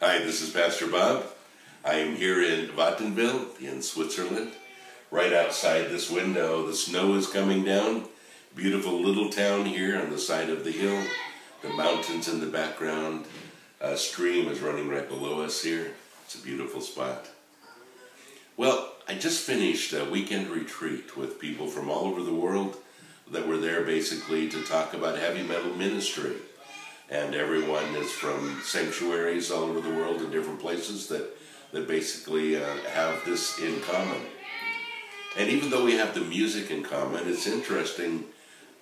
Hi, this is Pastor Bob. I am here in Wattenwil in Switzerland. Right outside this window, the snow is coming down. Beautiful little town here on the side of the hill. The mountains in the background. A stream is running right below us here. It's a beautiful spot. Well, I just finished a weekend retreat with people from all over the world that were there basically to talk about heavy metal ministry. And everyone is from sanctuaries all over the world in different places that basically have this in common. And even though we have the music in common, it's interesting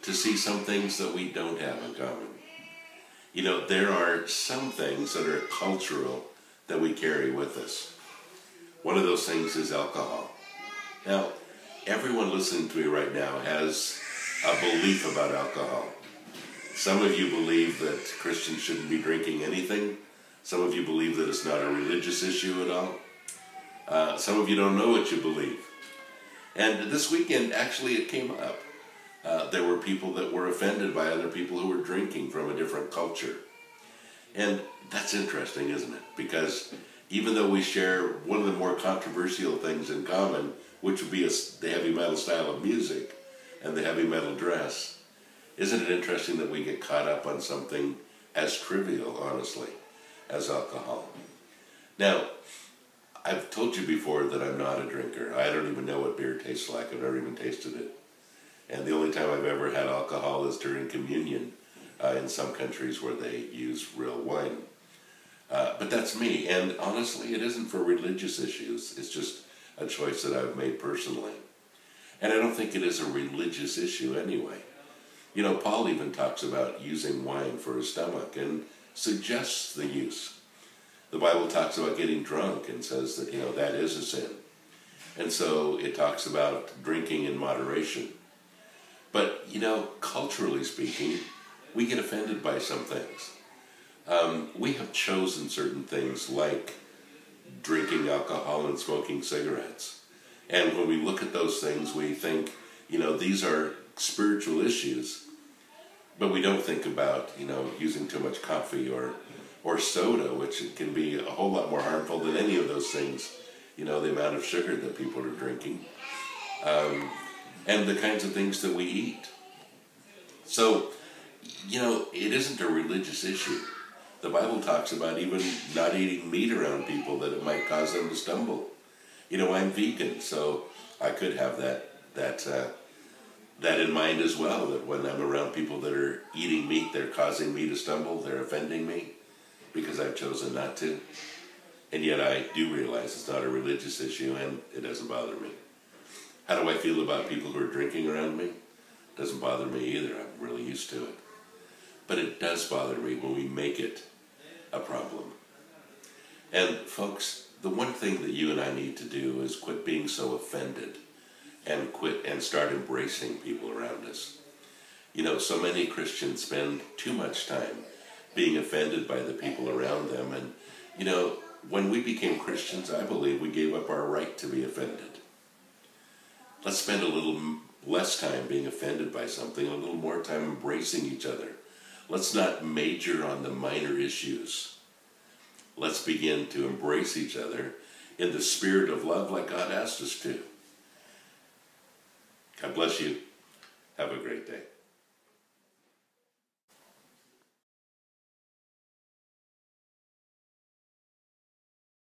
to see some things that we don't have in common. You know, there are some things that are cultural that we carry with us. One of those things is alcohol. Now, everyone listening to me right now has a belief about alcohol. Some of you believe that Christians shouldn't be drinking anything. Some of you believe that it's not a religious issue at all. Some of you don't know what you believe. And this weekend, actually, it came up. There were people that were offended by other people who were drinking from a different culture. And that's interesting, isn't it? Because even though we share one of the more controversial things in common, which would be the heavy metal style of music and the heavy metal dress, isn't it interesting that we get caught up on something as trivial, honestly, as alcohol? Now, I've told you before that I'm not a drinker. I don't even know what beer tastes like. I've never even tasted it. And the only time I've ever had alcohol is during communion in some countries where they use real wine. But that's me. And honestly, it isn't for religious issues. It's just a choice that I've made personally. And I don't think it is a religious issue anyway. You know, Paul even talks about using wine for his stomach and suggests the use. The Bible talks about getting drunk and says that, you know, that is a sin. And so it talks about drinking in moderation. But, you know, culturally speaking, we get offended by some things. We have chosen certain things like drinking alcohol and smoking cigarettes. And when we look at those things, we think, you know, these are spiritual issues. But we don't think about, you know, using too much coffee or soda, which can be a whole lot more harmful than any of those things. You know, the amount of sugar that people are drinking. And the kinds of things that we eat. So, you know, it isn't a religious issue. The Bible talks about even not eating meat around people, that it might cause them to stumble. You know, I'm vegan, so I could have that in mind as well, that when I'm around people that are eating meat, they're causing me to stumble, they're offending me, because I've chosen not to. And yet I do realize it's not a religious issue, and it doesn't bother me. How do I feel about people who are drinking around me? It doesn't bother me either. I'm really used to it. But it does bother me when we make it a problem. And folks, the one thing that you and I need to do is quit being so offended and quit and start embracing people around us. You know, so many Christians spend too much time being offended by the people around them. And, you know, when we became Christians, I believe we gave up our right to be offended. Let's spend a little less time being offended by something, a little more time embracing each other. Let's not major on the minor issues. Let's begin to embrace each other in the spirit of love like God asked us to. God bless you. Have a great day.